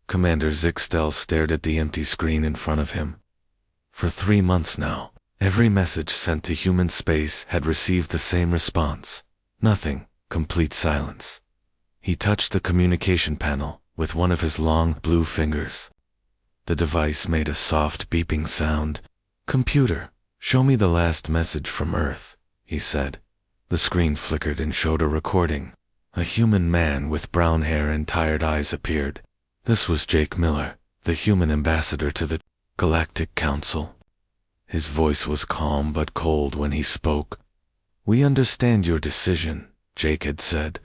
Commander Zixtel stared at the empty screen in front of him. For 3 months now, every message sent to human space had received the same response. Nothing, complete silence. He touched the communication panel with one of his long, blue fingers. The device made a soft beeping sound. "Computer, show me the last message from Earth," he said. The screen flickered and showed a recording. A human man with brown hair and tired eyes appeared. This was Jake Miller, the human ambassador to the Galactic Council. His voice was calm but cold when he spoke. "We understand your decision," Jake had said.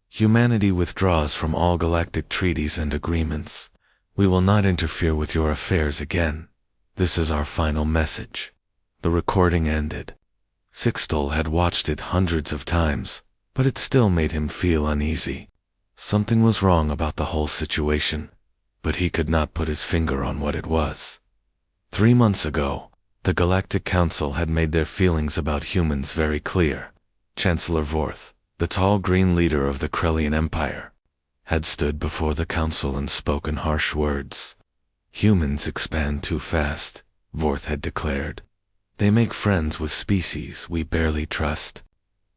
"Humanity withdraws from all galactic treaties and agreements. We will not interfere with your affairs again. This is our final message." The recording ended. Zixtel had watched it hundreds of times, but it still made him feel uneasy. Something was wrong about the whole situation, but he could not put his finger on what it was. 3 months ago, the Galactic Council had made their feelings about humans very clear. Chancellor Vorth, the tall green leader of the Krellian Empire, had stood before the council and spoken harsh words. "Humans expand too fast," Vorth had declared. "They make friends with species we barely trust.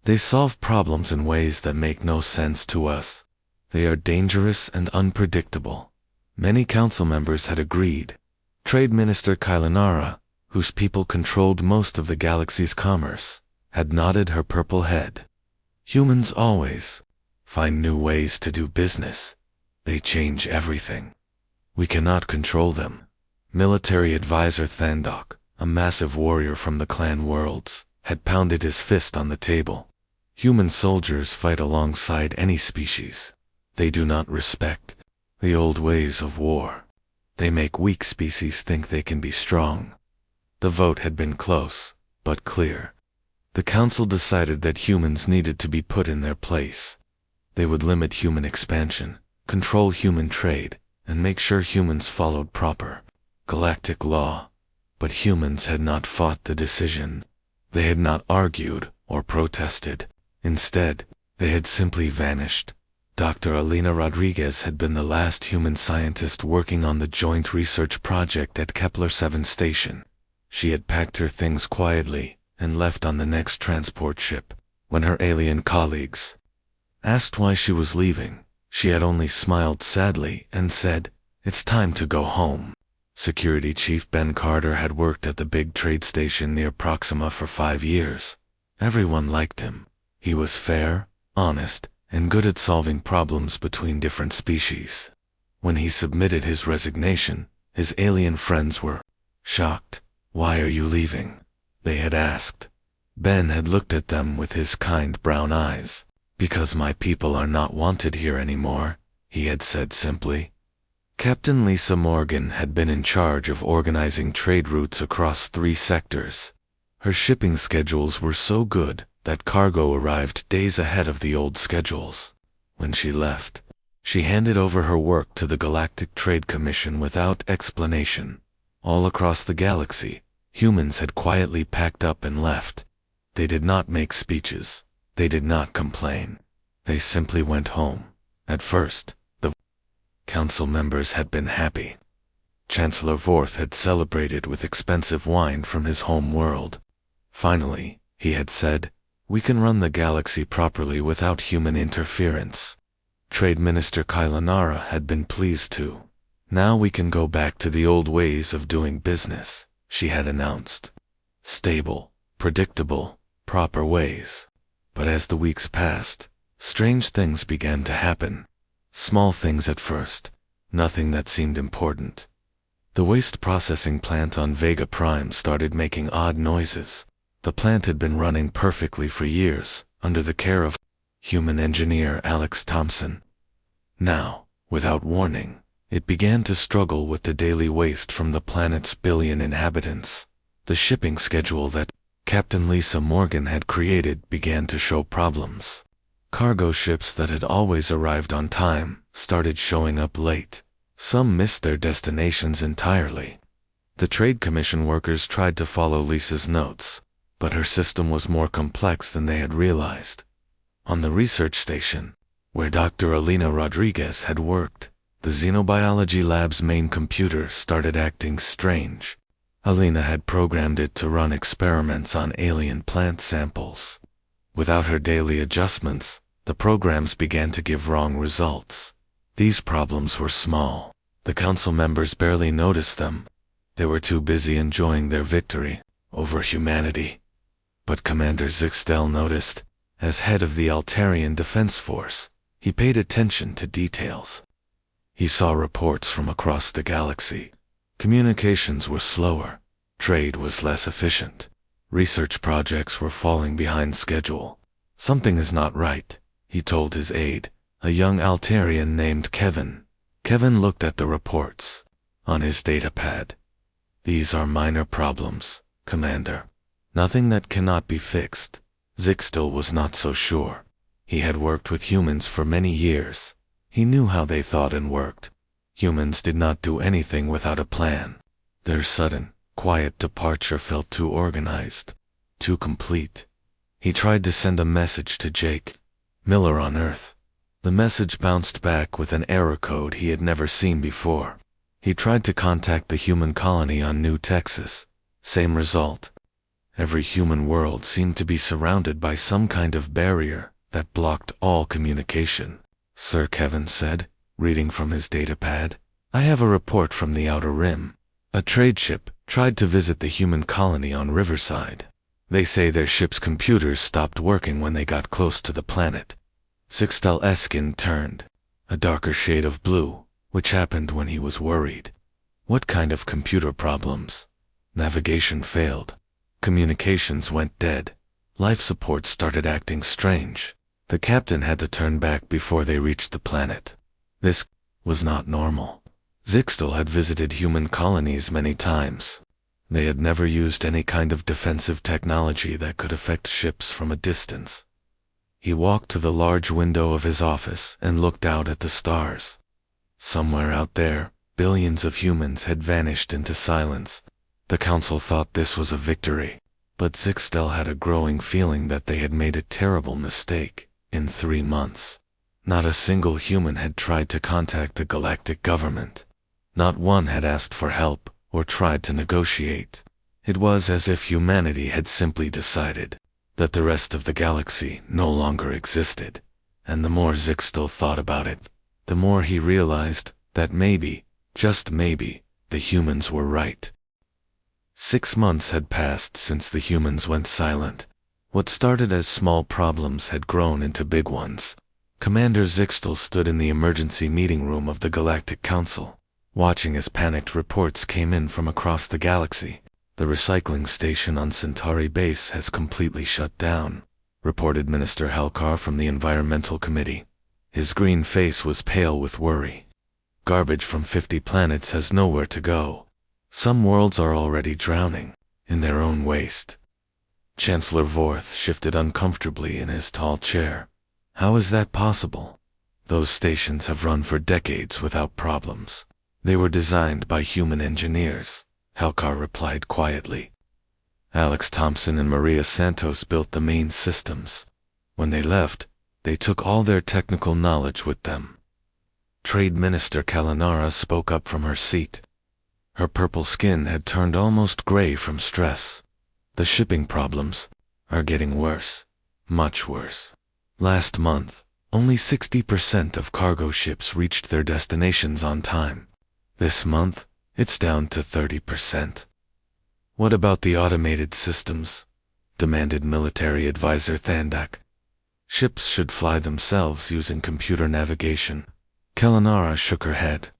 They solve problems in ways that make no sense to us. They are dangerous and unpredictable." Many council members had agreed. Trade Minister Kylanara, whose people controlled most of the galaxy's commerce, had nodded her purple head. "Humans always find new ways to do business. They change everything. We cannot control them." Military advisor Thandok, a massive warrior from the clan worlds, had pounded his fist on the table. "Human soldiers fight alongside any species. They do not respect the old ways of war. They make weak species think they can be strong." The vote had been close, but clear. The council decided that humans needed to be put in their place. They would limit human expansion, control human trade, and make sure humans followed proper galactic law. But humans had not fought the decision. They had not argued or protested. Instead, they had simply vanished. Dr. Alina Rodriguez had been the last human scientist working on the joint research project at Kepler 7 station. She had packed her things quietly and left on the next transport ship. When her alien colleagues asked why she was leaving, she had only smiled sadly and said, "It's time to go home." Security Chief Ben Carter had worked at the big trade station near Proxima for 5 years. Everyone liked him. He was fair, honest, and good at solving problems between different species. When he submitted his resignation, his alien friends were shocked. "Why are you leaving?" they had asked. Ben had looked at them with his kind brown eyes. "Because my people are not wanted here anymore," he had said simply. Captain Lisa Morgan had been in charge of organizing trade routes across 3 sectors. Her shipping schedules were so good that cargo arrived days ahead of the old schedules. When she left, she handed over her work to the Galactic Trade Commission without explanation. All across the galaxy, humans had quietly packed up and left. They did not make speeches. They did not complain. They simply went home. At first, the council members had been happy. Chancellor Vorth had celebrated with expensive wine from his home world. Finally, he had said, "We can run the galaxy properly without human interference." Trade Minister Kylanara had been pleased too. "Now we can go back to the old ways of doing business," she had announced. Stable, predictable, proper ways. But as the weeks passed, strange things began to happen. Small things at first, nothing that seemed important. The waste processing plant on Vega Prime started making odd noises. The plant had been running perfectly for years, under the care of human engineer Alex Thompson. Now, without warning, it began to struggle with the daily waste from the planet's billion inhabitants. The shipping schedule that Captain Lisa Morgan had created began to show problems. Cargo ships that had always arrived on time started showing up late. Some missed their destinations entirely. The Trade Commission workers tried to follow Lisa's notes, but her system was more complex than they had realized. On the research station, where Dr. Alina Rodriguez had worked, The xenobiology lab's main computer started acting strange. Alina had programmed it to run experiments on alien plant samples. Without her daily adjustments, the programs began to give wrong results. These problems were small. The council members barely noticed them. They were too busy enjoying their victory over humanity. But Commander Zixtel noticed. As head of the Altarian Defense Force, he paid attention to details. He saw reports from across the galaxy. Communications were slower. Trade was less efficient. Research projects were falling behind schedule. Something is not right, he told his aide, a young Altarian named Kevin. Kevin looked at the reports on his datapad. These are minor problems, Commander. Nothing that cannot be fixed. Zixtel was not so sure. He had worked with humans for many years. He knew how they thought and worked. Humans did not do anything without a plan. Their sudden, quiet departure felt too organized, too complete. He tried to send a message to Jake Miller on Earth. The message bounced back with an error code he had never seen before. He tried to contact the human colony on New Texas. Same result. Every human world seemed to be surrounded by some kind of barrier that blocked all communication. Sir Kevin said, reading from his datapad, I have a report from the Outer Rim. A trade ship tried to visit the human colony on Riverside. They say their ship's computers stopped working when they got close to the planet. Zixtel's skin turned, a darker shade of blue, which happened when he was worried. What kind of computer problems? Navigation failed. Communications went dead. Life support started acting strange. The captain had to turn back before they reached the planet. This was not normal. Zixtel had visited human colonies many times. They had never used any kind of defensive technology that could affect ships from a distance. He walked to the large window of his office and looked out at the stars. Somewhere out there, billions of humans had vanished into silence. The council thought this was a victory, but Zixtel had a growing feeling that they had made a terrible mistake. In 3 months, not a single human had tried to contact the galactic government. Not one had asked for help or tried to negotiate. It was as if humanity had simply decided that the rest of the galaxy no longer existed. And the more Zixtel thought about it, the more he realized that maybe, just maybe, the humans were right. 6 months had passed since the humans went silent. What started as small problems had grown into big ones. Commander Zixtel stood in the emergency meeting room of the Galactic Council, watching as panicked reports came in from across the galaxy. The recycling station on Centauri Base has completely shut down, reported Minister Halkar from the Environmental Committee. His green face was pale with worry. Garbage from 50 planets has nowhere to go. Some worlds are already drowning in their own waste. Chancellor Vorth shifted uncomfortably in his tall chair. How is that possible? Those stations have run for decades without problems. They were designed by human engineers, Halkar replied quietly. Alex Thompson and Maria Santos built the main systems. When they left, they took all their technical knowledge with them. Trade Minister Kalanara spoke up from her seat. Her purple skin had turned almost gray from stress. The shipping problems are getting worse, much worse. Last month, only 60% of cargo ships reached their destinations on time. This month, it's down to 30%. What about the automated systems? Demanded military advisor Thandak. Ships should fly themselves using computer navigation. Kalanara shook her head.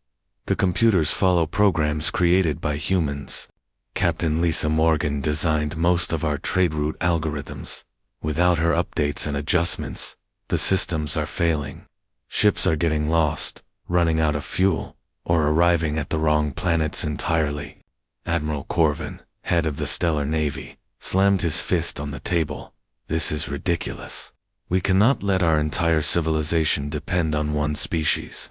The computers follow programs created by humans. Captain Lisa Morgan designed most of our trade route algorithms. Without her updates and adjustments, the systems are failing. Ships are getting lost, running out of fuel, or arriving at the wrong planets entirely. Admiral Corvin, head of the Stellar Navy, slammed his fist on the table. This is ridiculous. We cannot let our entire civilization depend on one species.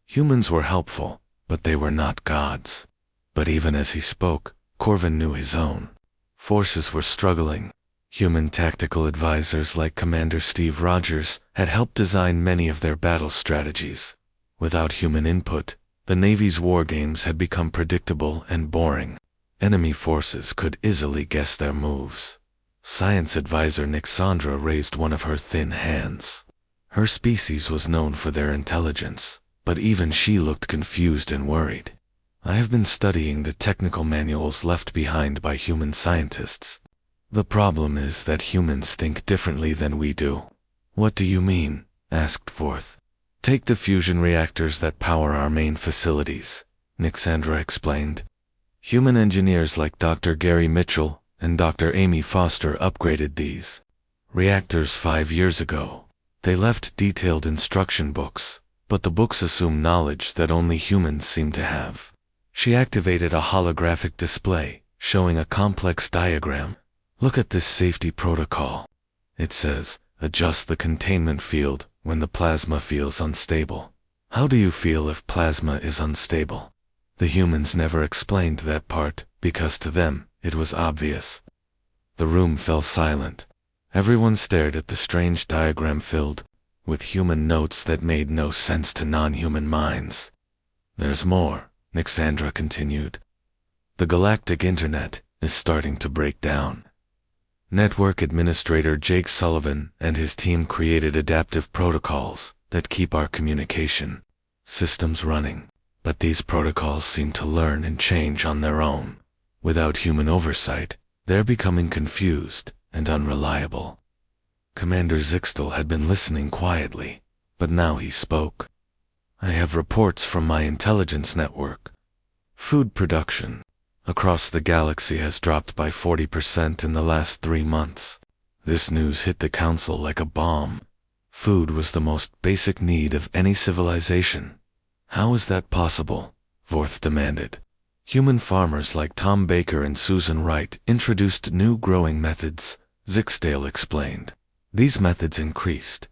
Humans were helpful, but they were not gods. But even as he spoke, Corvin knew his own forces were struggling. Human tactical advisors like Commander Steve Rogers had helped design many of their battle strategies. Without human input, the Navy's war games had become predictable and boring. Enemy forces could easily guess their moves. Science advisor Nixandra raised one of her thin hands. Her species was known for their intelligence, but even she looked confused and worried. I have been studying the technical manuals left behind by human scientists. The problem is that humans think differently than we do. What do you mean? Asked Forth. Take the fusion reactors that power our main facilities, Nixandra explained. Human engineers like Dr. Gary Mitchell and Dr. Amy Foster upgraded these reactors 5 years ago. They left detailed instruction books, but the books assume knowledge that only humans seem to have. She activated a holographic display, showing a complex diagram. Look at this safety protocol. It says, adjust the containment field when the plasma feels unstable. How do you feel if plasma is unstable? The humans never explained that part, because to them, it was obvious. The room fell silent. Everyone stared at the strange diagram filled with human notes that made no sense to non-human minds. There's more, Nixandra continued. The galactic internet is starting to break down. Network administrator Jake Sullivan and his team created adaptive protocols that keep our communication systems running, but these protocols seem to learn and change on their own. Without human oversight, they're becoming confused and unreliable. Commander Zixtel had been listening quietly, but now he spoke. I have reports from my intelligence network. Food production across the galaxy has dropped by 40% in the last 3 months. This news hit the Council like a bomb. Food was the most basic need of any civilization. How is that possible? Vorth demanded. Human farmers like Tom Baker and Susan Wright introduced new growing methods, Zixdale explained. These methods increased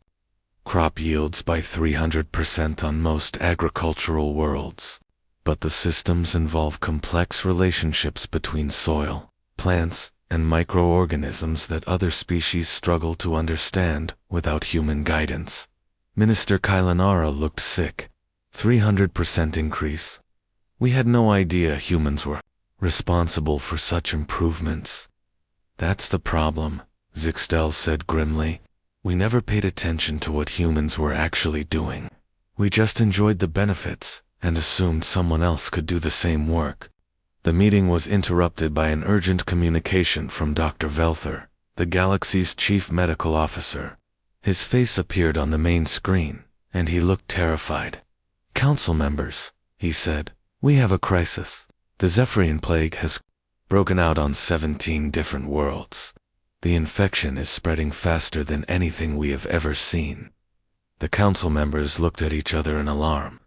crop yields by 300% on most agricultural worlds. But the systems involve complex relationships between soil, plants, and microorganisms that other species struggle to understand without human guidance. Minister Kailanara looked sick. 300% increase. We had no idea humans were responsible for such improvements. That's the problem, Zixtel said grimly. We never paid attention to what humans were actually doing. We just enjoyed the benefits and assumed someone else could do the same work. The meeting was interrupted by an urgent communication from Dr. Velther, the galaxy's chief medical officer. His face appeared on the main screen, and he looked terrified. Council members, he said, we have a crisis. The Zephyrian plague has broken out on 17 different worlds. The infection is spreading faster than anything we have ever seen. The council members looked at each other in alarm.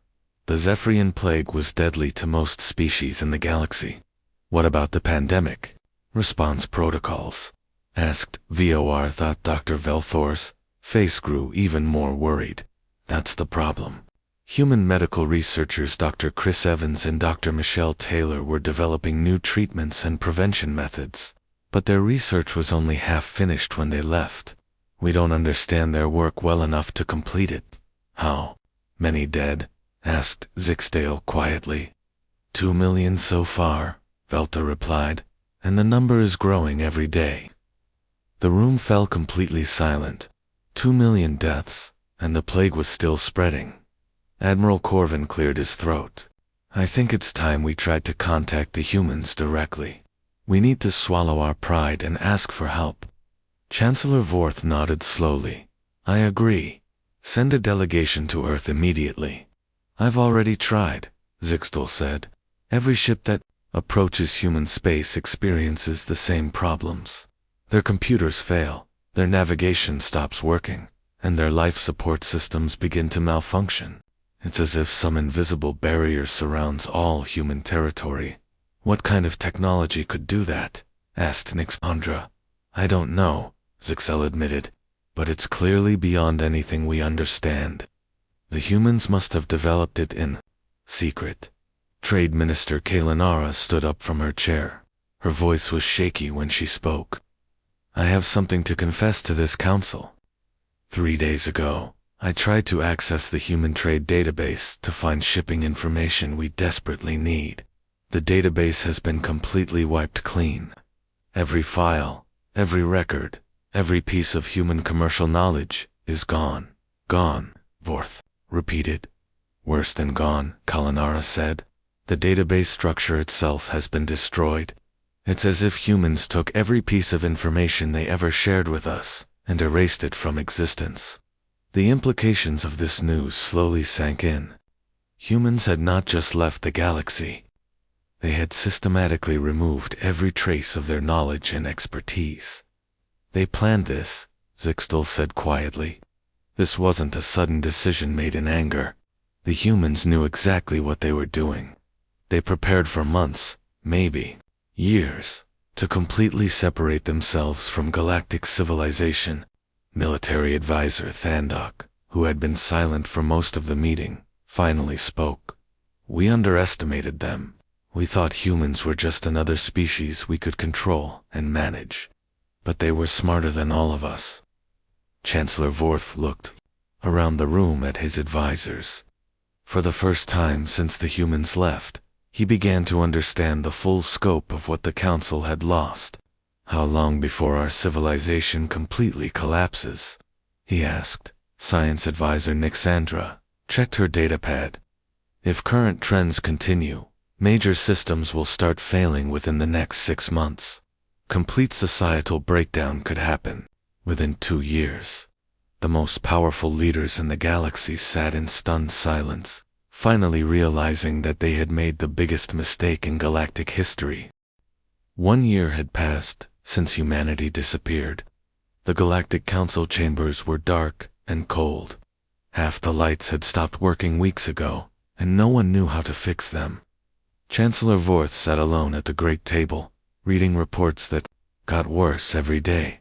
The Zephyrian plague was deadly to most species in the galaxy. What about the pandemic? Response protocols? Asked VOR. Thought Dr. Velthor's face grew even more worried. That's the problem. Human medical researchers Dr. Chris Evans and Dr. Michelle Taylor were developing new treatments and prevention methods, but their research was only half finished when they left. We don't understand their work well enough to complete it. How many dead? Asked Zixdale quietly. 2 million so far, Velta replied, and the number is growing every day. The room fell completely silent. 2 million deaths, and the plague was still spreading. Admiral Corvin cleared his throat. I think it's time we tried to contact the humans directly. We need to swallow our pride and ask for help. Chancellor Vorth nodded slowly. I agree. Send a delegation to Earth immediately. I've already tried, Zixtel said. Every ship that approaches human space experiences the same problems. Their computers fail, their navigation stops working, and their life support systems begin to malfunction. It's as if some invisible barrier surrounds all human territory. What kind of technology could do that? Asked Nixandra. I don't know, Zixel admitted, but it's clearly beyond anything we understand. The humans must have developed it in secret. Trade Minister Kailanara stood up from her chair. Her voice was shaky when she spoke. I have something to confess to this council. 3 days ago, I tried to access the human trade database to find shipping information we desperately need. The database has been completely wiped clean. Every file, every record, every piece of human commercial knowledge is gone. Gone, Vorth repeated. Worse than gone, Kalanara said. The database structure itself has been destroyed. It's as if humans took every piece of information they ever shared with us and erased it from existence. The implications of this news slowly sank in. Humans had not just left the galaxy. They had systematically removed every trace of their knowledge and expertise. They planned this, Zixtal said quietly. This wasn't a sudden decision made in anger. The humans knew exactly what they were doing. They prepared for months, maybe years, to completely separate themselves from galactic civilization. Military advisor Thandok, who had been silent for most of the meeting, finally spoke. We underestimated them. We thought humans were just another species we could control and manage. But they were smarter than all of us. Chancellor Vorth looked around the room at his advisors. For the first time since the humans left, he began to understand the full scope of what the Council had lost. How long before our civilization completely collapses? He asked. Science advisor Nixandra checked her datapad. If current trends continue, major systems will start failing within the next 6 months. Complete societal breakdown could happen within 2 years. The most powerful leaders in the galaxy sat in stunned silence, finally realizing that they had made the biggest mistake in galactic history. 1 year had passed since humanity disappeared. The Galactic Council chambers were dark and cold. Half the lights had stopped working weeks ago, and no one knew how to fix them. Chancellor Vorth sat alone at the great table, reading reports that got worse every day.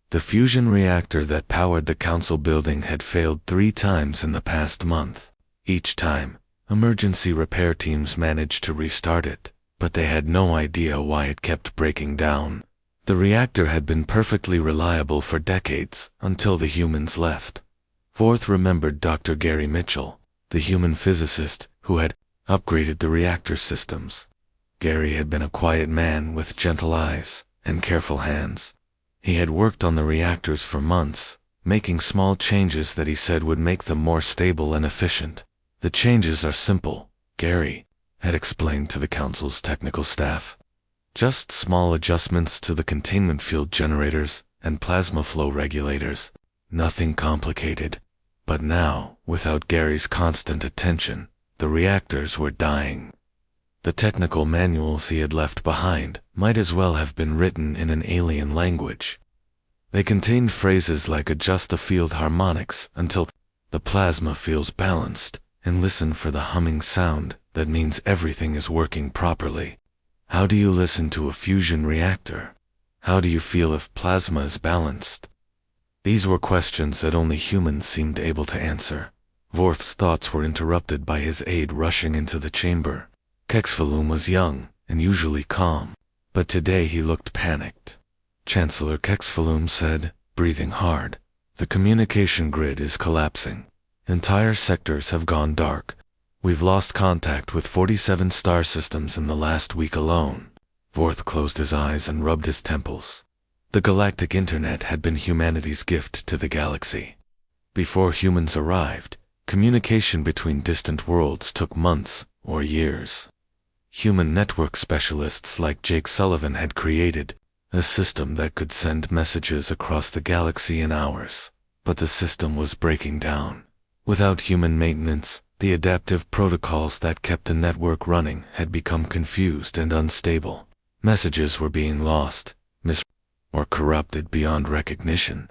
The fusion reactor that powered the council building had failed 3 times in the past month. Each time, emergency repair teams managed to restart it, but they had no idea why it kept breaking down. The reactor had been perfectly reliable for decades, until the humans left. Vorth remembered Dr. Gary Mitchell, the human physicist who had upgraded the reactor systems. Gary had been a quiet man with gentle eyes and careful hands. He had worked on the reactors for months, making small changes that he said would make them more stable and efficient. The changes are simple, Gary had explained to the Council's technical staff. Just small adjustments to the containment field generators and plasma flow regulators. Nothing complicated. But now, without Gary's constant attention, the reactors were dying. The technical manuals he had left behind might as well have been written in an alien language. They contained phrases like adjust the field harmonics until the plasma feels balanced, and listen for the humming sound that means everything is working properly. How do you listen to a fusion reactor? How do you feel if plasma is balanced? These were questions that only humans seemed able to answer. Vorth's thoughts were interrupted by his aide rushing into the chamber. Kexvalum was young and usually calm, but today he looked panicked. Chancellor Kexvalum said, breathing hard, the communication grid is collapsing. Entire sectors have gone dark. We've lost contact with 47 star systems in the last week alone. Vorth closed his eyes and rubbed his temples. The galactic internet had been humanity's gift to the galaxy. Before humans arrived, communication between distant worlds took months or years. Human network specialists like Jake Sullivan had created a system that could send messages across the galaxy in hours, but the system was breaking down. Without human maintenance, the adaptive protocols that kept the network running had become confused and unstable. Messages were being lost, or corrupted beyond recognition.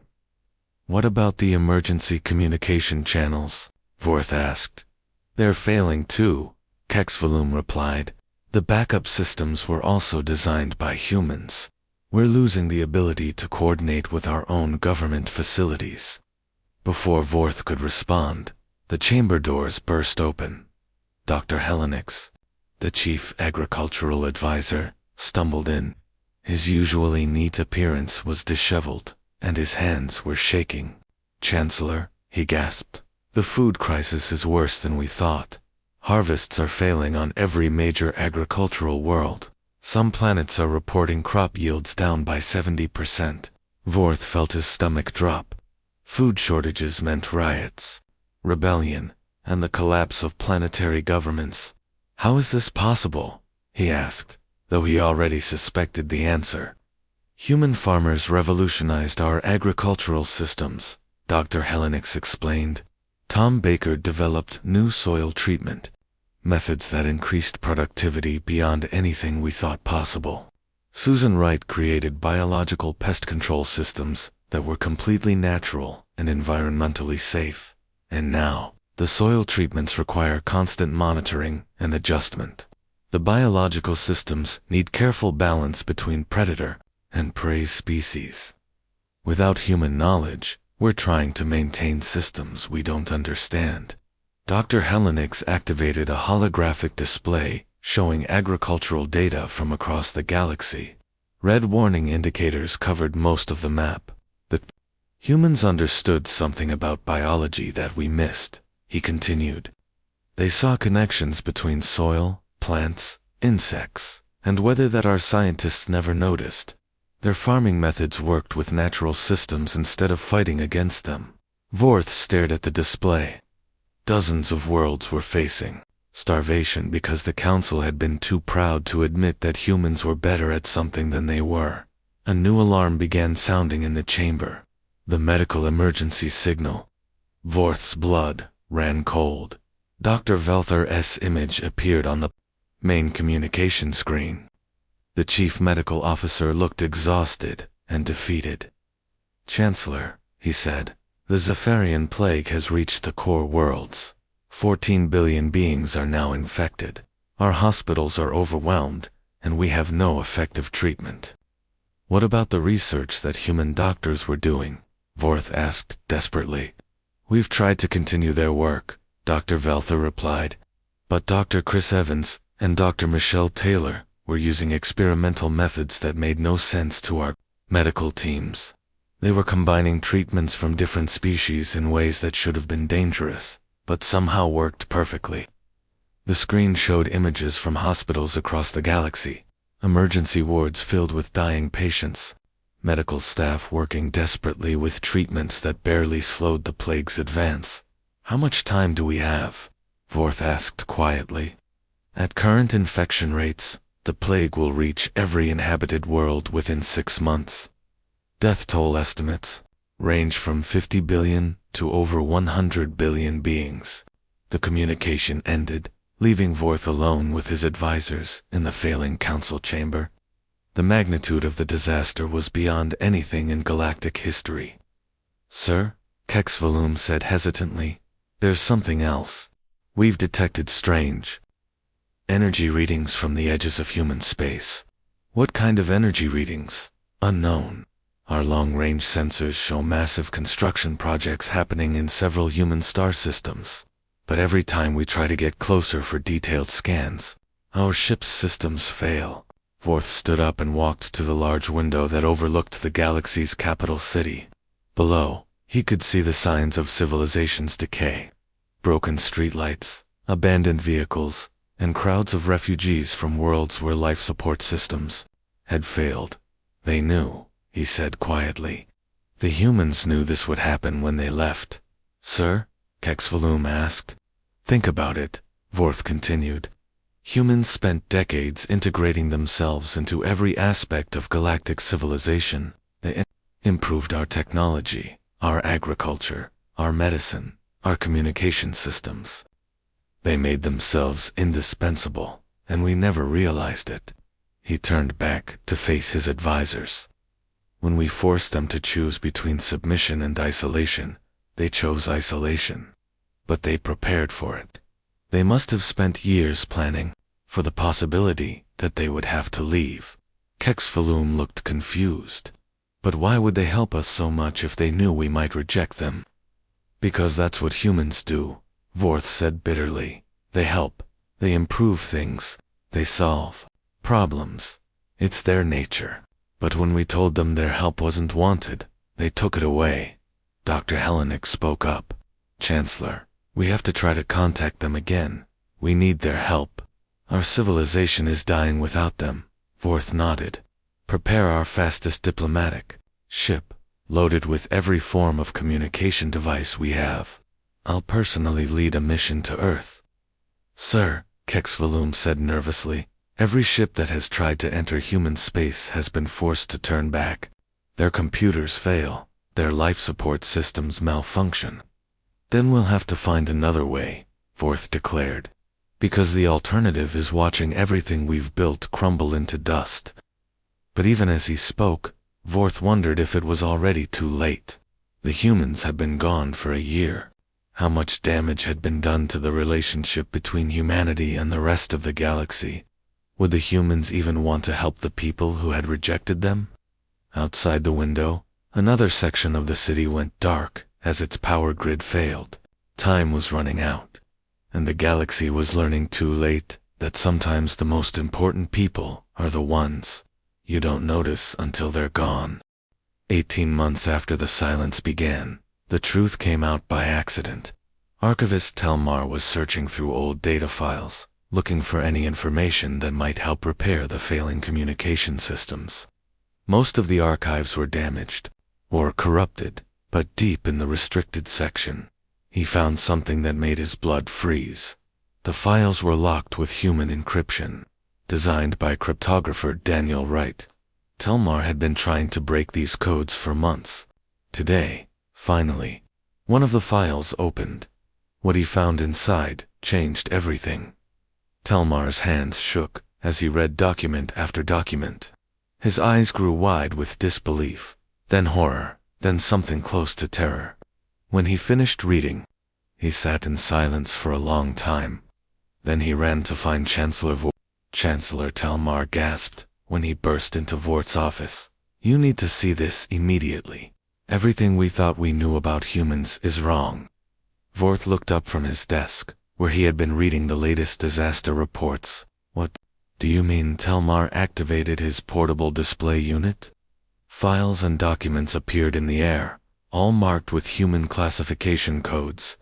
What about the emergency communication channels? Vorth asked. They're failing too, Kexvalum replied. The backup systems were also designed by humans. We're losing the ability to coordinate with our own government facilities. Before Vorth could respond, the chamber doors burst open. Dr. Helenix, the chief agricultural advisor, stumbled in. His usually neat appearance was disheveled, and his hands were shaking. Chancellor, he gasped. The food crisis is worse than we thought. Harvests are failing on every major agricultural world. Some planets are reporting crop yields down by 70%. Vorth felt his stomach drop. Food shortages meant riots, rebellion, and the collapse of planetary governments. How is this possible? He asked, though he already suspected the answer. Human farmers revolutionized our agricultural systems, Dr. Helenix explained. Tom Baker developed new soil treatment methods that increased productivity beyond anything we thought possible. Susan Wright created biological pest control systems that were completely natural and environmentally safe. And now, the soil treatments require constant monitoring and adjustment. The biological systems need careful balance between predator and prey species. Without human knowledge, we're trying to maintain systems we don't understand. Dr. Helenix activated a holographic display showing agricultural data from across the galaxy. Red warning indicators covered most of the map. The humans understood something about biology that we missed, he continued. They saw connections between soil, plants, insects, and weather that our scientists never noticed. Their farming methods worked with natural systems instead of fighting against them. Vorth stared at the display. Dozens of worlds were facing starvation because the Council had been too proud to admit that humans were better at something than they were. A new alarm began sounding in the chamber. The medical emergency signal. Vorth's blood ran cold. Dr. Velther's image appeared on the main communication screen. The chief medical officer looked exhausted and defeated. "Chancellor," he said, "the Zephyrian plague has reached the core worlds. 14 billion beings are now infected. Our hospitals are overwhelmed, and we have no effective treatment." "What about the research that human doctors were doing?" Vorth asked desperately. "We've tried to continue their work," Dr. Velther replied. "But Dr. Chris Evans and Dr. Michelle Taylor were using experimental methods that made no sense to our medical teams. They were combining treatments from different species in ways that should have been dangerous, but somehow worked perfectly." The screen showed images from hospitals across the galaxy, emergency wards filled with dying patients, medical staff working desperately with treatments that barely slowed the plague's advance. "How much time do we have?" Vorth asked quietly. "At current infection rates, the plague will reach every inhabited world within 6 months. Death toll estimates range from 50 billion to over 100 billion beings." The communication ended, leaving Vorth alone with his advisors in the failing council chamber. The magnitude of the disaster was beyond anything in galactic history. "Sir," Kexvolume said hesitantly, "there's something else. We've detected strange energy readings from the edges of human space." "What kind of energy readings?" "Unknown. Our long-range sensors show massive construction projects happening in several human star systems. But every time we try to get closer for detailed scans, our ship's systems fail." Vorth stood up and walked to the large window that overlooked the galaxy's capital city. Below, he could see the signs of civilization's decay. Broken streetlights, abandoned vehicles, and crowds of refugees from worlds where life support systems had failed. "They knew," he said quietly. "The humans knew this would happen when they left." "Sir?" Kexvolume asked. "Think about it," Vorth continued. "Humans spent decades integrating themselves into every aspect of galactic civilization. They improved our technology, our agriculture, our medicine, our communication systems. They made themselves indispensable, and we never realized it." He turned back to face his advisors. "When we forced them to choose between submission and isolation, they chose isolation. But they prepared for it. They must have spent years planning for the possibility that they would have to leave." Kexvolume looked confused. "But why would they help us so much if they knew we might reject them?" "Because that's what humans do," Vorth said bitterly. "They help. They improve things. They solve problems. It's their nature. But when we told them their help wasn't wanted, they took it away." Dr. Helenix spoke up. Chancellor, we have to try to contact them again. We need their help. Our civilization is dying without them. Vorth nodded. Prepare our fastest diplomatic ship, loaded with every form of communication device we have. I'll personally lead a mission to Earth. Sir, Kexvalum said nervously, every ship that has tried to enter human space has been forced to turn back. Their computers fail, their life support systems malfunction. Then we'll have to find another way, Vorth declared. Because the alternative is watching everything we've built crumble into dust. But even as he spoke, Vorth wondered if it was already too late. The humans had been gone for a year. How much damage had been done to the relationship between humanity and the rest of the galaxy? Would the humans even want to help the people who had rejected them? Outside the window, another section of the city went dark as its power grid failed. Time was running out, and the galaxy was learning too late that sometimes the most important people are the ones you don't notice until they're gone. 18 months after the silence began, the truth came out by accident. Archivist Telmar was searching through old data files, looking for any information that might help repair the failing communication systems. Most of the archives were damaged, or corrupted, but deep in the restricted section, he found something that made his blood freeze. The files were locked with human encryption, designed by cryptographer Daniel Wright. Telmar had been trying to break these codes for months. Today, finally, one of the files opened. What he found inside changed everything. Telmar's hands shook as he read document after document. His eyes grew wide with disbelief, then horror, then something close to terror. When he finished reading, he sat in silence for a long time. Then he ran to find Chancellor Vorth. Chancellor Telmar gasped when he burst into Vorth's office. You need to see this immediately. Everything we thought we knew about humans is wrong. Vorth looked up from his desk, where he had been reading the latest disaster reports. What do you mean? Telmar activated his portable display unit? Files and documents appeared in the air, all marked with human classification codes.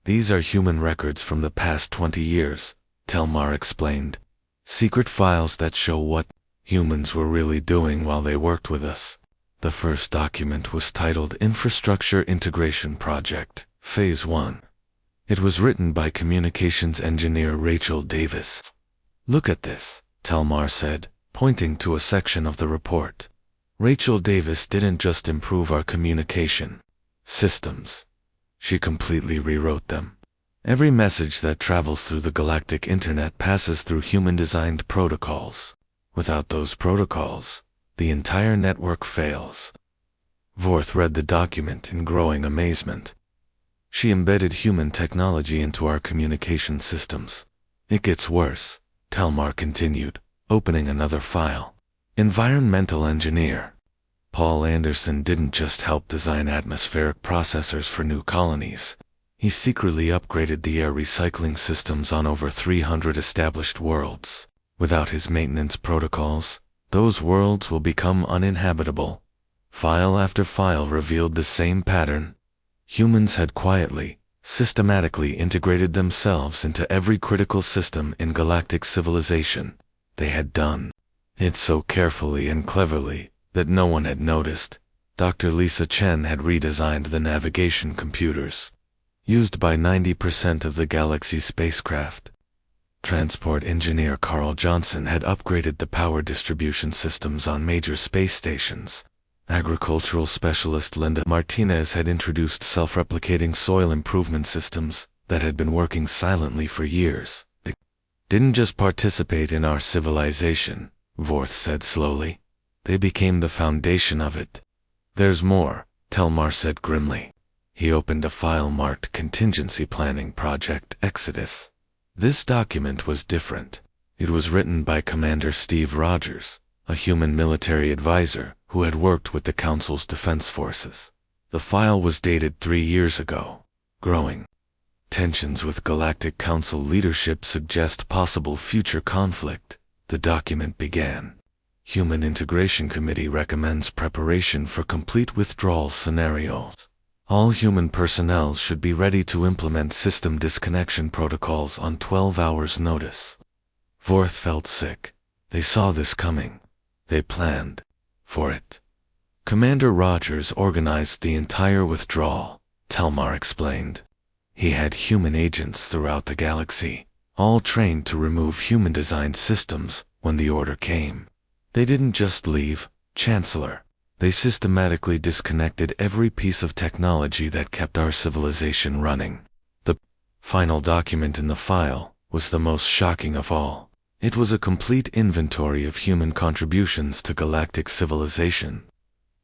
These are human records from the past 20 years, Telmar explained. Secret files that show what humans were really doing while they worked with us. The first document was titled Infrastructure Integration Project, Phase 1. It was written by communications engineer Rachel Davis. Look at this, Telmar said, pointing to a section of the report. Rachel Davis didn't just improve our communication systems. She completely rewrote them. Every message that travels through the galactic internet passes through human-designed protocols. Without those protocols, the entire network fails. Vorth read the document in growing amazement. She embedded human technology into our communication systems. It gets worse, Telmar continued, opening another file. Environmental engineer. Paul Anderson didn't just help design atmospheric processors for new colonies. He secretly upgraded the air recycling systems on over 300 established worlds. Without his maintenance protocols, those worlds will become uninhabitable. File after file revealed the same pattern. Humans had quietly, systematically integrated themselves into every critical system in galactic civilization. They had done it so carefully and cleverly that no one had noticed. Dr. Lisa Chen had redesigned the navigation computers, used by 90% of the galaxy's spacecraft. Transport engineer Carl Johnson had upgraded the power distribution systems on major space stations. Agricultural specialist Linda Martinez had introduced self-replicating soil improvement systems that had been working silently for years. They didn't just participate in our civilization, Vorth said slowly. They became the foundation of it. There's more, Telmar said grimly. He opened a file marked Contingency Planning Project Exodus. This document was different. It was written by Commander Steve Rogers, a human military advisor who had worked with the Council's defense forces. The file was dated 3 years ago. Growing tensions with Galactic Council leadership suggest possible future conflict, the document began. Human Integration Committee recommends preparation for complete withdrawal scenarios. All human personnel should be ready to implement system disconnection protocols on 12 hours' notice. Vorth felt sick. They saw this coming. They planned for it. Commander Rogers organized the entire withdrawal, Telmar explained. He had human agents throughout the galaxy, all trained to remove human-designed systems when the order came. They didn't just leave, Chancellor. They systematically disconnected every piece of technology that kept our civilization running. The final document in the file was the most shocking of all. It was a complete inventory of human contributions to galactic civilization.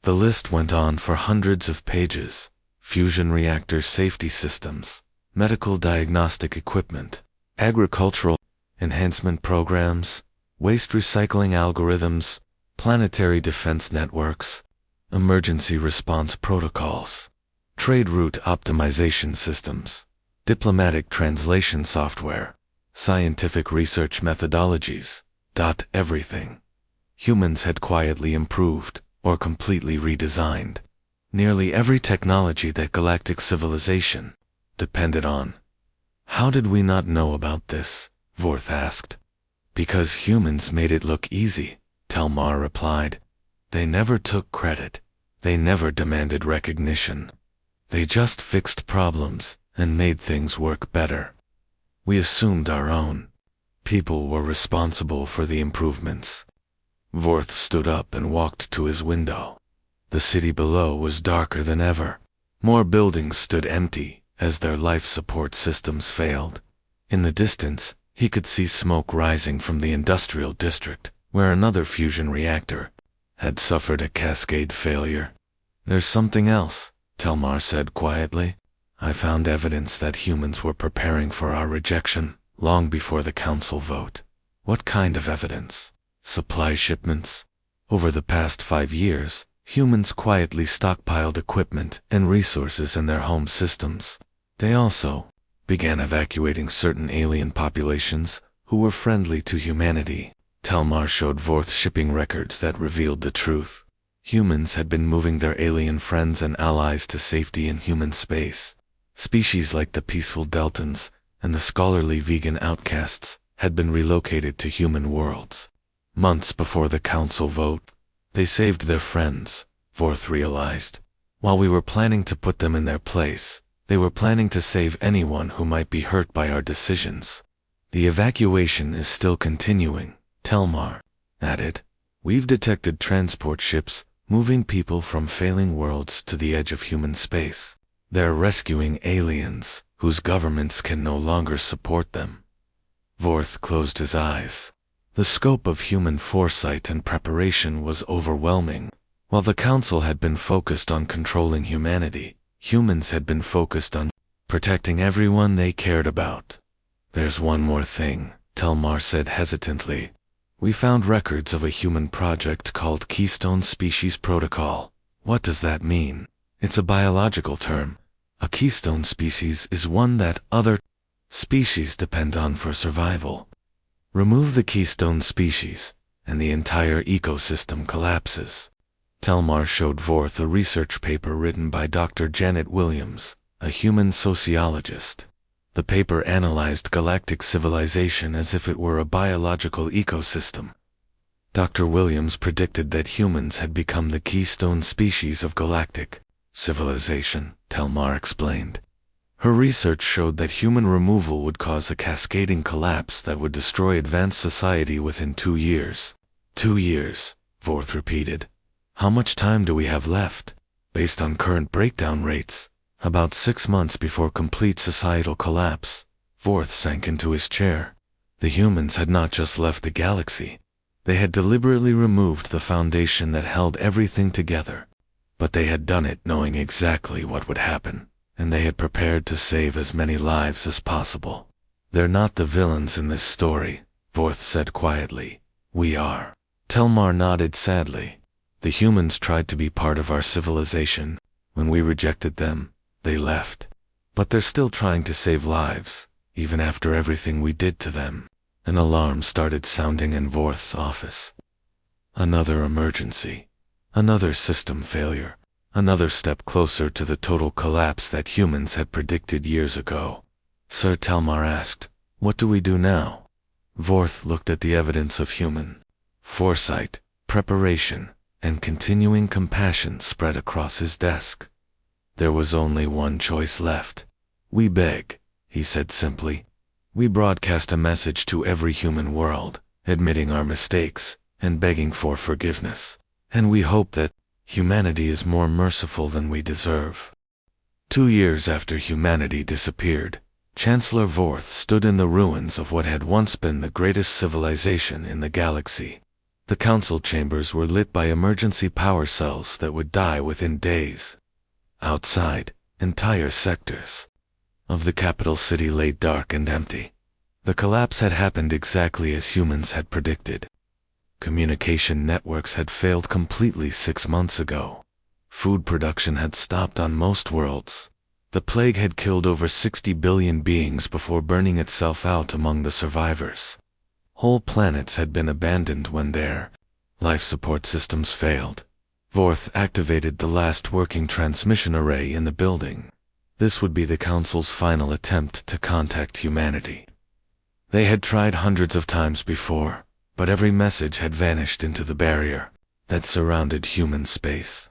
The list went on for hundreds of pages: fusion reactor safety systems, medical diagnostic equipment, agricultural enhancement programs, waste recycling algorithms, planetary defense networks, emergency response protocols, trade route optimization systems, diplomatic translation software, scientific research methodologies, everything. Humans had quietly improved or completely redesigned nearly every technology that galactic civilization depended on. How did we not know about this? Vorth asked. Because humans made it look easy, Telmar replied. They never took credit. They never demanded recognition. They just fixed problems and made things work better. We assumed our own people were responsible for the improvements. Vorth stood up and walked to his window. The city below was darker than ever. More buildings stood empty as their life support systems failed. In the distance, he could see smoke rising from the industrial district, where another fusion reactor had suffered a cascade failure. There's something else, Telmar said quietly. I found evidence that humans were preparing for our rejection long before the council vote. What kind of evidence? Supply shipments? Over the past 5 years, humans quietly stockpiled equipment and resources in their home systems. They also began evacuating certain alien populations who were friendly to humanity. Telmar showed Vorth shipping records that revealed the truth. Humans had been moving their alien friends and allies to safety in human space. Species like the peaceful Deltans and the scholarly vegan outcasts had been relocated to human worlds. Months before the council vote, they saved their friends, Vorth realized. While we were planning to put them in their place, they were planning to save anyone who might be hurt by our decisions. The evacuation is still continuing, Telmar added. We've detected transport ships moving people from failing worlds to the edge of human space. They're rescuing aliens whose governments can no longer support them. Vorth closed his eyes. The scope of human foresight and preparation was overwhelming. While the council had been focused on controlling humanity, humans had been focused on protecting everyone they cared about. There's one more thing, Telmar said hesitantly. We found records of a human project called Keystone Species Protocol. What does that mean? It's a biological term. A keystone species is one that other species depend on for survival. Remove the keystone species, and the entire ecosystem collapses. Telmar showed Vorth a research paper written by Dr. Janet Williams, a human sociologist. The paper analyzed galactic civilization as if it were a biological ecosystem. Dr. Williams predicted that humans had become the keystone species of galactic civilization, Telmar explained. Her research showed that human removal would cause a cascading collapse that would destroy advanced society within 2 years. 2 years, Vorth repeated. How much time do we have left? Based on current breakdown rates, about 6 months before complete societal collapse. Vorth sank into his chair. The humans had not just left the galaxy. They had deliberately removed the foundation that held everything together. But they had done it knowing exactly what would happen, and they had prepared to save as many lives as possible. They're not the villains in this story, Vorth said quietly. We are. Telmar nodded sadly. The humans tried to be part of our civilization. When we rejected them, they left. But they're still trying to save lives, even after everything we did to them. An alarm started sounding in Vorth's office. Another emergency. Another system failure. Another step closer to the total collapse that humans had predicted years ago. Sir Telmar asked, "What do we do now?" Vorth looked at the evidence of human foresight, preparation, and continuing compassion spread across his desk. There was only one choice left. "We beg," he said simply. "We broadcast a message to every human world, admitting our mistakes and begging for forgiveness. And we hope that humanity is more merciful than we deserve." 2 years after humanity disappeared, Chancellor Vorth stood in the ruins of what had once been the greatest civilization in the galaxy. The council chambers were lit by emergency power cells that would die within days. Outside, entire sectors of the capital city lay dark and empty. The collapse had happened exactly as humans had predicted. Communication networks had failed completely 6 months ago. Food production had stopped on most worlds. The plague had killed over 60 billion beings before burning itself out among the survivors. Whole planets had been abandoned when their life support systems failed. Vorth activated the last working transmission array in the building. This would be the Council's final attempt to contact humanity. They had tried hundreds of times before, but every message had vanished into the barrier that surrounded human space.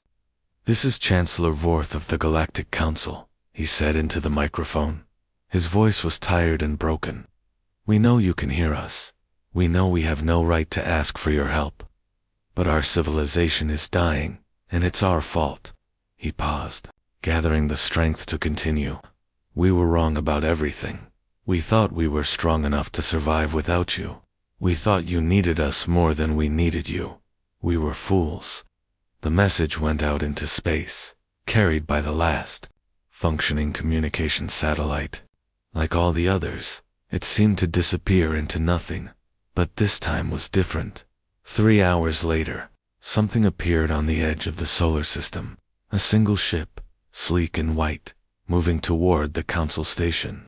"This is Chancellor Vorth of the Galactic Council," he said into the microphone. His voice was tired and broken. "We know you can hear us. We know we have no right to ask for your help. But our civilization is dying, and it's our fault." He paused, gathering the strength to continue. "We were wrong about everything. We thought we were strong enough to survive without you. We thought you needed us more than we needed you. We were fools." The message went out into space, carried by the last functioning communication satellite. Like all the others, it seemed to disappear into nothing, but this time was different. 3 hours later, something appeared on the edge of the solar system. A single ship, sleek and white, moving toward the council station.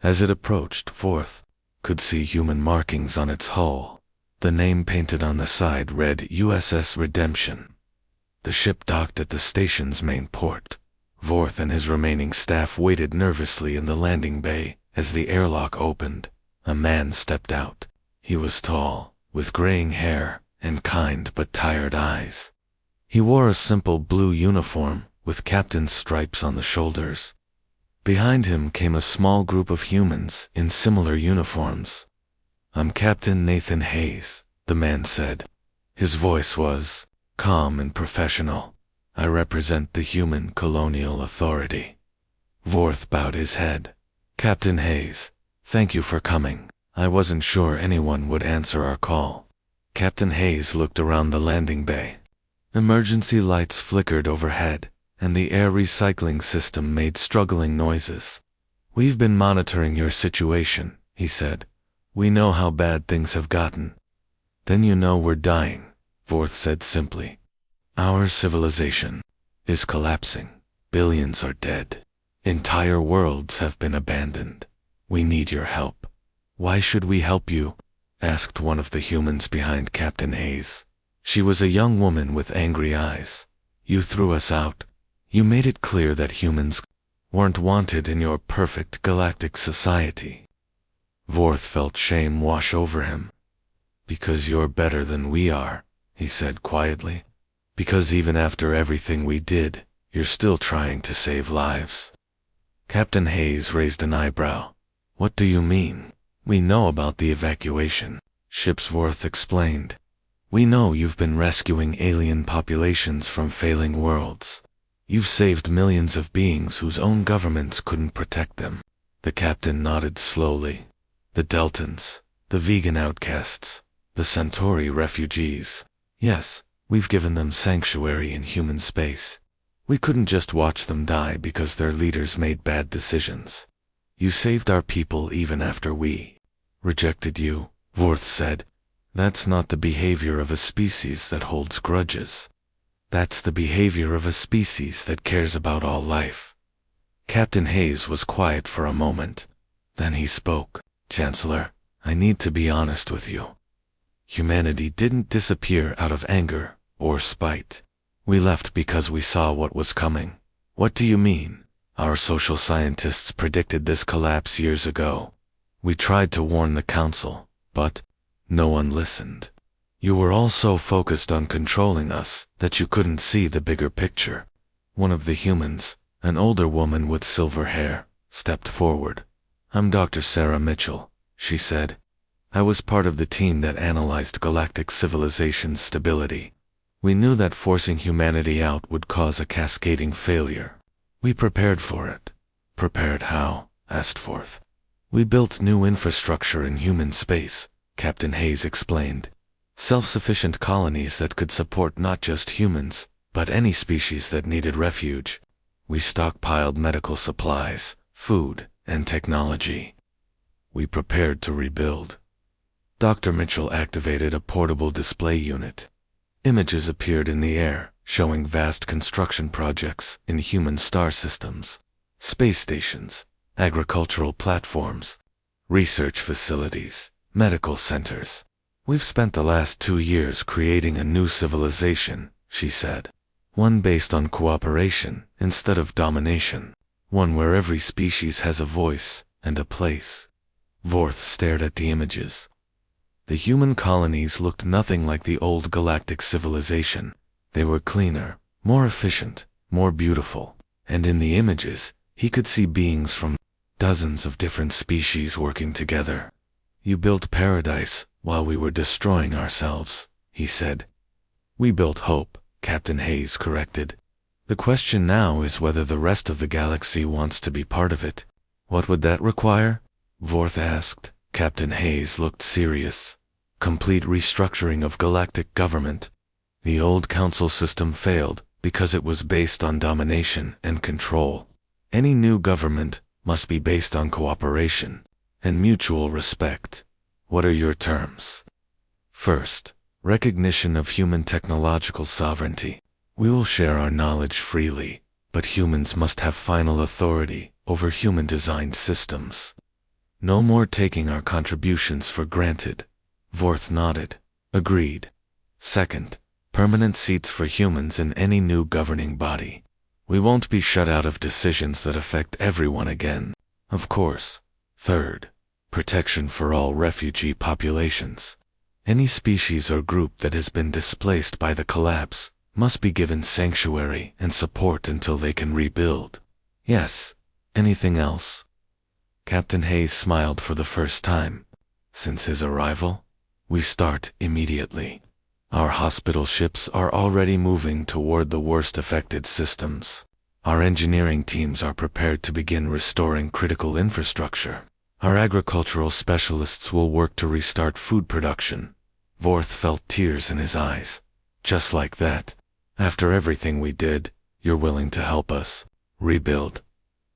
As it approached, Vorth could see human markings on its hull. The name painted on the side read USS Redemption. The ship docked at the station's main port. Vorth and his remaining staff waited nervously in the landing bay. As the airlock opened, a man stepped out. He was tall, with graying hair and kind but tired eyes. He wore a simple blue uniform with captain's stripes on the shoulders. Behind him came a small group of humans in similar uniforms. "I'm Captain Nathan Hayes," the man said. His voice was calm and professional. "I represent the Human Colonial Authority." Vorth bowed his head. "Captain Hayes, thank you for coming. I wasn't sure anyone would answer our call." Captain Hayes looked around the landing bay. Emergency lights flickered overhead, and the air recycling system made struggling noises. "We've been monitoring your situation," he said. "We know how bad things have gotten." "Then you know we're dying," Vorth said simply. "Our civilization is collapsing. Billions are dead. Entire worlds have been abandoned. We need your help." "Why should we help you?" asked one of the humans behind Captain Hayes. She was a young woman with angry eyes. "You threw us out. You made it clear that humans weren't wanted in your perfect galactic society." Vorth felt shame wash over him. "Because you're better than we are," he said quietly. "Because even after everything we did, you're still trying to save lives." Captain Hayes raised an eyebrow. "What do you mean?" "We know about the evacuation," Shipsworth explained. "We know you've been rescuing alien populations from failing worlds. You've saved millions of beings whose own governments couldn't protect them." The captain nodded slowly. "The Deltans, the vegan outcasts, the Centauri refugees. Yes, we've given them sanctuary in human space. We couldn't just watch them die because their leaders made bad decisions. You saved our people even after we rejected you," Vorth said. "That's not the behavior of a species that holds grudges. That's the behavior of a species that cares about all life." Captain Hayes was quiet for a moment. Then he spoke. "Chancellor, I need to be honest with you. Humanity didn't disappear out of anger or spite. We left because we saw what was coming. What do you mean? Our social scientists predicted this collapse years ago. We tried to warn the council, but no one listened. You were all so focused on controlling us that you couldn't see the bigger picture. One of the humans, an older woman with silver hair, stepped forward. I'm Dr. Sarah Mitchell, she said. I was part of the team that analyzed galactic civilization's stability. We knew that forcing humanity out would cause a cascading failure. We prepared for it. Prepared how? Asked Forth. We built new infrastructure in human space, Captain Hayes explained. Self-sufficient colonies that could support not just humans, but any species that needed refuge. We stockpiled medical supplies, food, and technology. We prepared to rebuild. Dr. Mitchell activated a portable display unit. Images appeared in the air, showing vast construction projects in human star systems, space stations, agricultural platforms, research facilities, medical centers. We've spent the last 2 years creating a new civilization, she said. One based on cooperation instead of domination. One where every species has a voice and a place. Vorth stared at the images. The human colonies looked nothing like the old galactic civilization. They were cleaner, more efficient, more beautiful. And in the images, he could see beings from dozens of different species working together. You built paradise while we were destroying ourselves, he said. We built hope, Captain Hayes corrected. The question now is whether the rest of the galaxy wants to be part of it. What would that require? Vorth asked. Captain Hayes looked serious. Complete restructuring of galactic government. The old council system failed because it was based on domination and control. Any new government must be based on cooperation and mutual respect. What are your terms? First, recognition of human technological sovereignty. We will share our knowledge freely, but humans must have final authority over human-designed systems. No more taking our contributions for granted. Vorth nodded. Agreed. Second, permanent seats for humans in any new governing body. We won't be shut out of decisions that affect everyone again. Of course. Third, protection for all refugee populations. Any species or group that has been displaced by the collapse must be given sanctuary and support until they can rebuild. Yes. Anything else? Captain Hayes smiled for the first time. Since his arrival, we start immediately. Our hospital ships are already moving toward the worst affected systems. Our engineering teams are prepared to begin restoring critical infrastructure. Our agricultural specialists will work to restart food production. Vorth felt tears in his eyes. Just like that. After everything we did, you're willing to help us rebuild.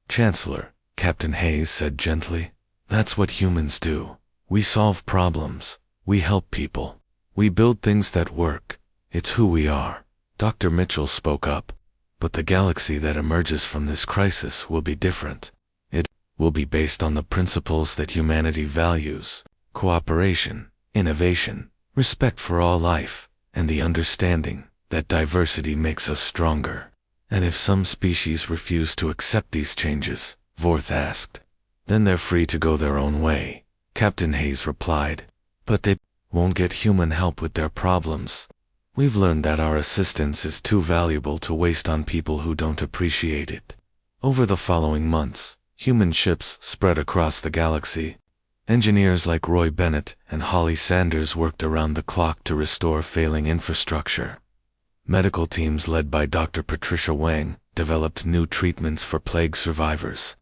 Chancellor, Captain Hayes said gently, that's what humans do. We solve problems. We help people. We build things that work. It's who we are. Dr. Mitchell spoke up. But the galaxy that emerges from this crisis will be different. It will be based on the principles that humanity values: cooperation, innovation, respect for all life, and the understanding that diversity makes us stronger. And if some species refuse to accept these changes, Vorth asked, then they're free to go their own way, Captain Hayes replied. But they won't get human help with their problems. We've learned that our assistance is too valuable to waste on people who don't appreciate it. Over the following months, human ships spread across the galaxy. Engineers like Roy Bennett and Holly Sanders worked around the clock to restore failing infrastructure. Medical teams led by Dr. Patricia Wang developed new treatments for plague survivors.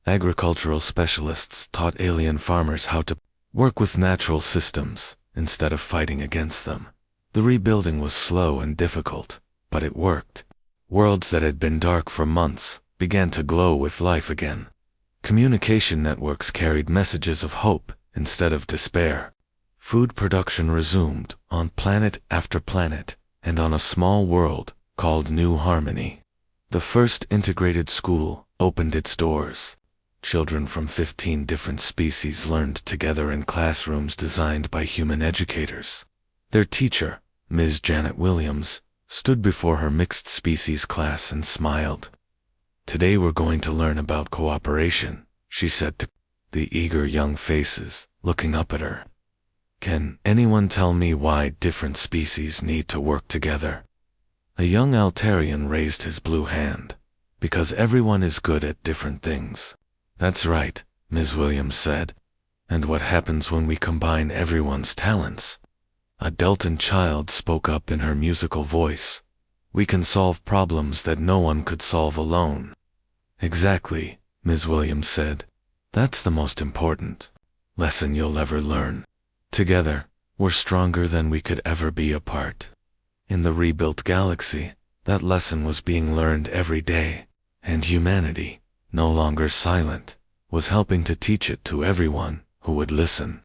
Agricultural specialists taught alien farmers how to work with natural systems instead of fighting against them. The rebuilding was slow and difficult, but it worked. Worlds that had been dark for months began to glow with life again. Communication networks carried messages of hope instead of despair. Food production resumed on planet after planet and on a small world called New Harmony. The first integrated school opened its doors. Children from 15 different species learned together in classrooms designed by human educators. Their teacher, Ms. Janet Williams, stood before her mixed species class and smiled. "Today we're going to learn about cooperation," she said to the eager young faces looking up at her. "Can anyone tell me why different species need to work together?" A young Altarian raised his blue hand. "Because everyone is good at different things." "That's right," Ms. Williams said. "And what happens when we combine everyone's talents?" A Delton child spoke up in her musical voice. "We can solve problems that no one could solve alone." "Exactly," Ms. Williams said. "That's the most important lesson you'll ever learn. Together, we're stronger than we could ever be apart." In the rebuilt galaxy, that lesson was being learned every day, and humanity, no longer silent, was helping to teach it to everyone who would listen.